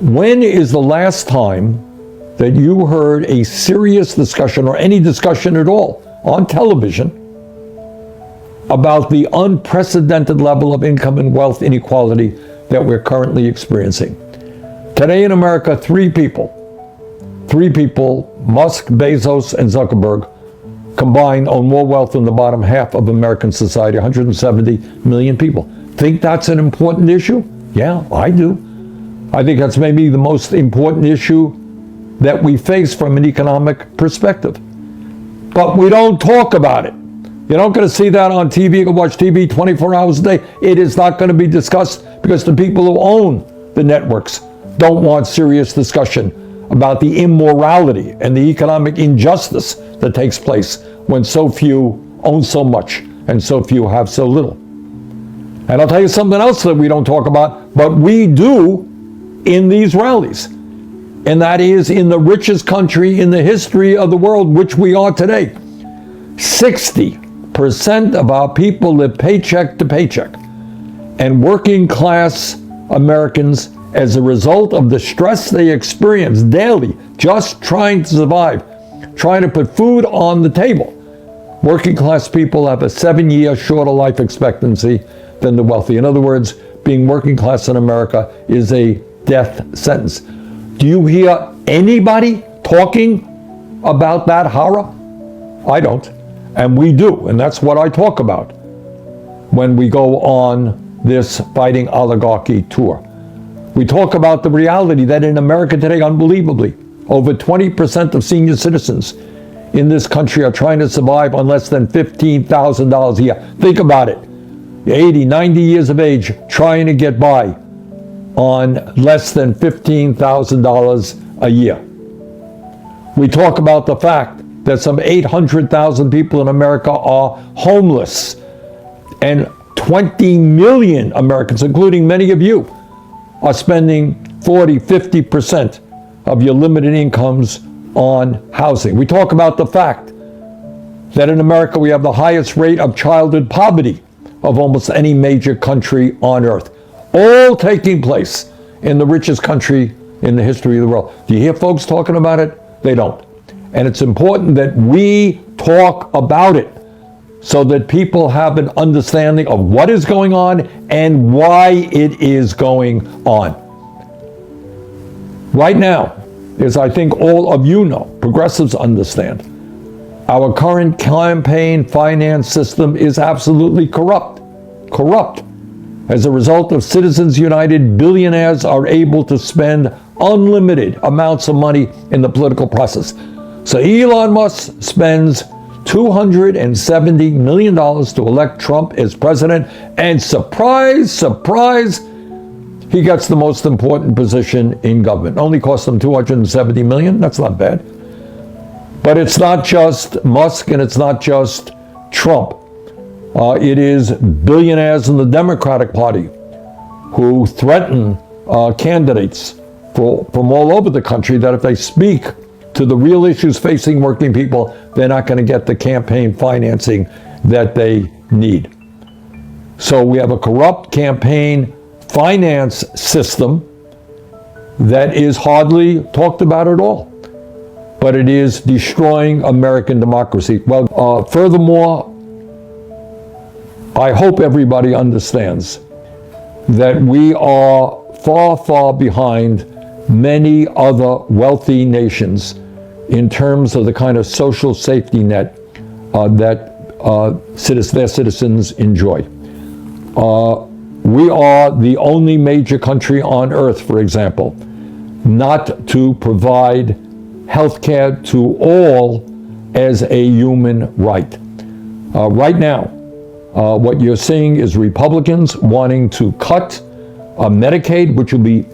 When is the last time that you heard a serious discussion or any discussion at all on television about the unprecedented level of income and wealth inequality that we're currently experiencing? Today in America, three people, Musk, Bezos, and Zuckerberg, combined own more wealth than the bottom half of American society, 170 million people. Think that's an important issue? Yeah, I do. I think that's maybe the most important issue that we face from an economic perspective. But we don't talk about it. You're not going to see that on TV. You can watch TV 24 hours a day. It is not going to be discussed because the people who own the networks don't want serious discussion about the immorality and the economic injustice that takes place when so few own so much and so few have so little. And I'll tell you something else that we don't talk about, but we do in these rallies. And that is, in the richest country in the history of the world, which we are today, 60% of our people live paycheck to paycheck. And working class Americans, as a result of the stress they experience daily, just trying to survive, trying to put food on the table, working class people have a 7-year shorter life expectancy than the wealthy. In other words, being working class in America is a death sentence. Do you hear anybody talking about that horror? I don't. And we do. And that's what I talk about when we go on this Fighting Oligarchy tour. We talk about the reality that in America today, unbelievably, over 20% of senior citizens in this country are trying to survive on less than $15,000 a year. Think about it. 80, 90 years of age, trying to get by on less than $15,000 a year. We talk about the fact that some 800,000 people in America are homeless, and 20 million Americans, including many of you, are spending 40, 50% of your limited incomes on housing. We talk about the fact that in America we have the highest rate of childhood poverty of almost any major country on earth, all taking place in the richest country in the history of the world. Do you hear folks talking about it? They don't. And it's important that we talk about it so that people have an understanding of what is going on and why it is going on. Right now, as I think all of you know, progressives understand, our current campaign finance system is absolutely corrupt. As a result of Citizens United, billionaires are able to spend unlimited amounts of money in the political process. So Elon Musk spends $270 million to elect Trump as president, and surprise, surprise, he gets the most important position in government. It only cost him $270 million. That's not bad. But it's not just Musk and it's not just Trump. It is billionaires in the Democratic Party who threaten candidates from all over the country that if they speak to the real issues facing working people, they're not going to get the campaign financing that they need. So we have a corrupt campaign finance system that is hardly talked about at all, but it is destroying American democracy. Well, furthermore, I hope everybody understands that we are far, far behind many other wealthy nations in terms of the kind of social safety net that their citizens enjoy. We are the only major country on earth, for example, not to provide health care to all as a human right. Right now, what you're seeing is Republicans wanting to cut Medicaid, which will be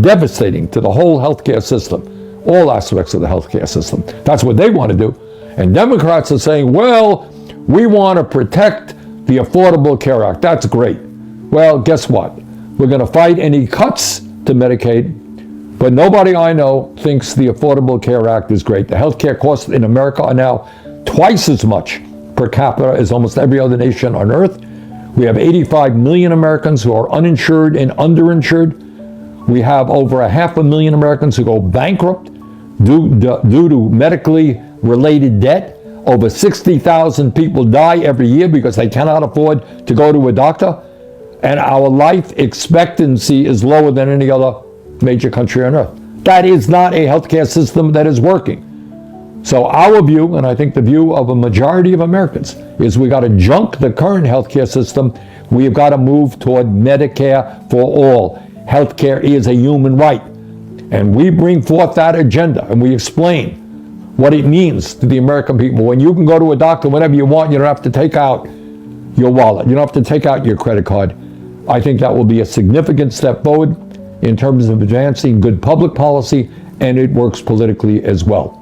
devastating to the whole healthcare system, all aspects of the healthcare system. That's what they want to do. And Democrats are saying, well, we want to protect the Affordable Care Act. That's great. Well, guess what? We're going to fight any cuts to Medicaid, but nobody I know thinks the Affordable Care Act is great. The healthcare costs in America are now twice as much per capita as almost every other nation on earth. We have 85 million Americans who are uninsured and underinsured. We have over 500,000 Americans who go bankrupt due to medically related debt. Over 60,000 people die every year because they cannot afford to go to a doctor. And our life expectancy is lower than any other major country on earth. That is not a healthcare system that is working. So our view, and I think the view of a majority of Americans, is we got to junk the current healthcare system. We've got to move toward Medicare for all. Healthcare is a human right. And we bring forth that agenda and we explain what it means to the American people. When you can go to a doctor whenever you want, you don't have to take out your wallet. You don't have to take out your credit card. I think that will be a significant step forward in terms of advancing good public policy, and it works politically as well.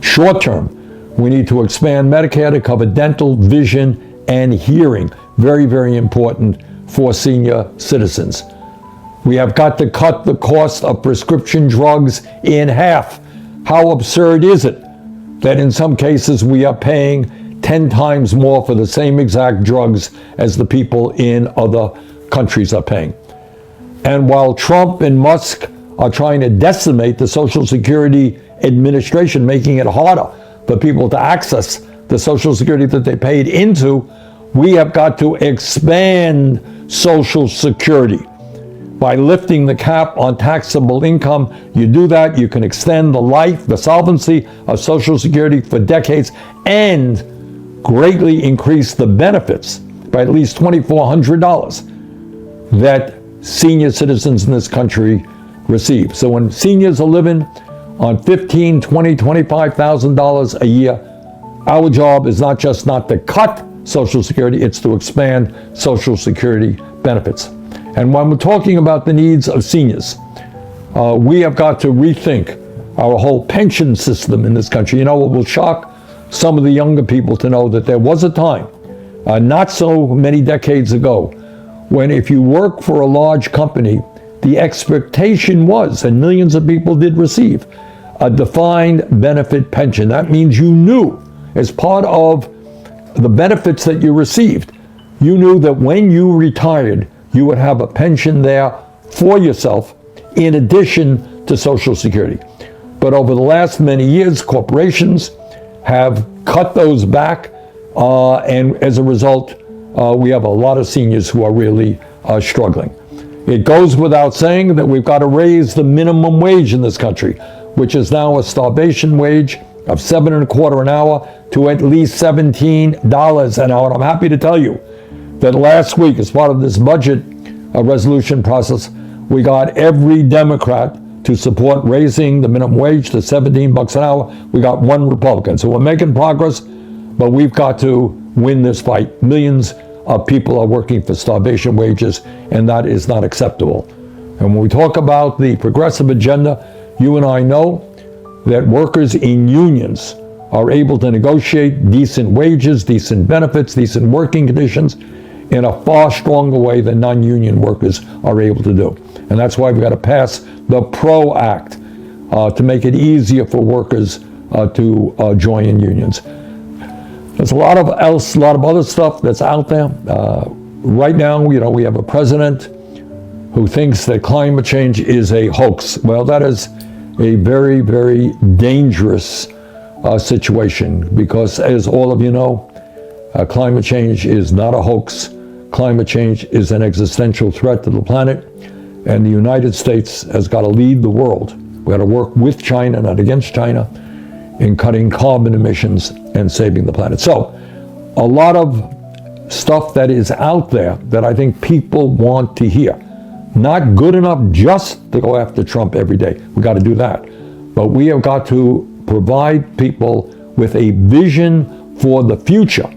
Short term, we need to expand Medicare to cover dental, vision, and hearing. Very, very important for senior citizens. We have got to cut the cost of prescription drugs in half. How absurd is it that in some cases we are paying 10 times more for the same exact drugs as the people in other countries are paying? And while Trump and Musk are trying to decimate the Social Security Administration, making it harder for people to access the Social Security that they paid into, we have got to expand Social Security by lifting the cap on taxable income. You do that, you can extend the life, the solvency of Social Security for decades and greatly increase the benefits by at least $2,400 that senior citizens in this country receive. So when seniors are living on $15,000, $20,000, $25,000 a year, our job is not just not to cut Social Security, it's to expand Social Security benefits. And when we're talking about the needs of seniors, we have got to rethink our whole pension system in this country. You know, it will shock some of the younger people to know that there was a time, not so many decades ago, when if you work for a large company, the expectation was, and millions of people did receive, a defined benefit pension. That means you knew, as part of the benefits that you received, you knew that when you retired, you would have a pension there for yourself in addition to Social Security. But over the last many years, corporations have cut those back, and as a result, we have a lot of seniors who are really struggling. It goes without saying that we've got to raise the minimum wage in this country, which is now a starvation wage of $7.25 an hour to at least $17 an hour. And I'm happy to tell you that last week, as part of this budget resolution process, we got every Democrat to support raising the minimum wage to $17 an hour. We got one Republican. So we're making progress, but we've got to win this fight. Millions of people are working for starvation wages, and that is not acceptable. And when we talk about the progressive agenda, you and I know that workers in unions are able to negotiate decent wages, decent benefits, decent working conditions in a far stronger way than non-union workers are able to do. And that's why we've got to pass the PRO Act to make it easier for workers to join in unions. There's a lot of other stuff that's out there. Right now, you know, we have a president who thinks that climate change is a hoax. Well, that is a very, very dangerous situation, because as all of you know, climate change is not a hoax. Climate change is an existential threat to the planet, and the United States has got to lead the world. We got to work with China, not against China, in cutting carbon emissions and saving the planet. So, a lot of stuff that is out there that I think people want to hear. Not good enough just to go after Trump every day. We got to do that. But we have got to provide people with a vision for the future,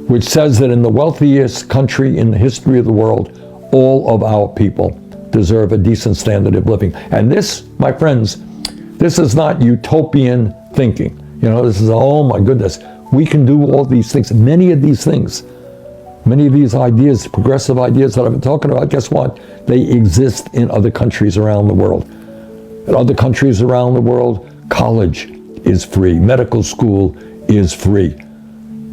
which says that in the wealthiest country in the history of the world, all of our people deserve a decent standard of living. And this, my friends, this is not utopian thinking. You know, this is, oh my goodness, we can do all these things. Many of these things, many of these ideas, progressive ideas that I've been talking about, guess what? They exist in other countries around the world. In other countries around the world, college is free. Medical school is free.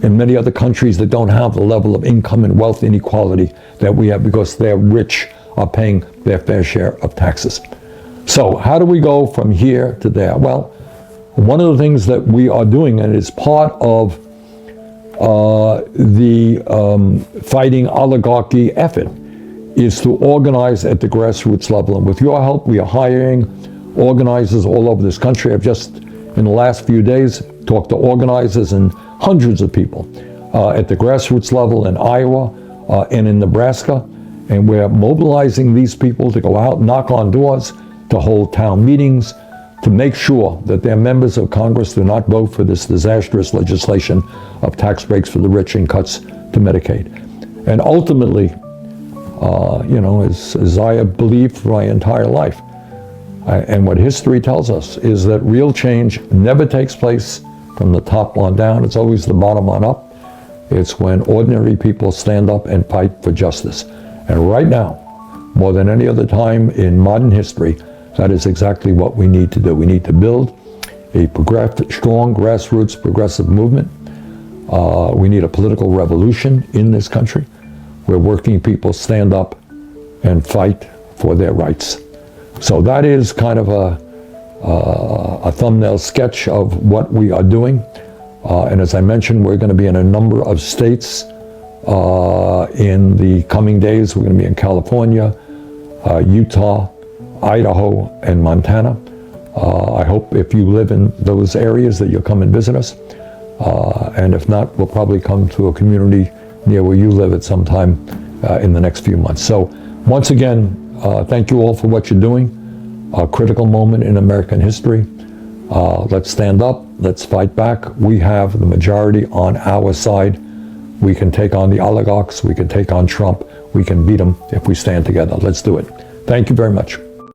In many other countries that don't have the level of income and wealth inequality that we have, because they're rich are paying their fair share of taxes. So how do we go from here to there? Well, one of the things that we are doing, and it's part of the fighting oligarchy effort, is to organize at the grassroots level. And with your help, we are hiring organizers all over this country. I've just, in the last few days, talked to organizers and hundreds of people at the grassroots level in Iowa and in Nebraska. And we're mobilizing these people to go out, knock on doors, to hold town meetings, to make sure that their members of Congress do not vote for this disastrous legislation of tax breaks for the rich and cuts to Medicaid. And ultimately, as I have believed for my entire life, and what history tells us is that real change never takes place from the top on down. It's always the bottom on up. It's when ordinary people stand up and fight for justice. And right now, more than any other time in modern history, that is exactly what we need to do. We need to build a strong grassroots progressive movement. We need a political revolution in this country where working people stand up and fight for their rights. So that is kind of a thumbnail sketch of what we are doing. And as I mentioned, we're going to be in a number of states in the coming days. We're going to be in California, Utah, Idaho, and Montana. I hope if you live in those areas that you'll come and visit us. And if not, we'll probably come to a community near where you live at some time in the next few months. So once again, thank you all for what you're doing. A critical moment in American history. Let's stand up. Let's fight back. We have the majority on our side. We can take on the oligarchs. We can take on Trump. We can beat them if we stand together. Let's do it. Thank you very much.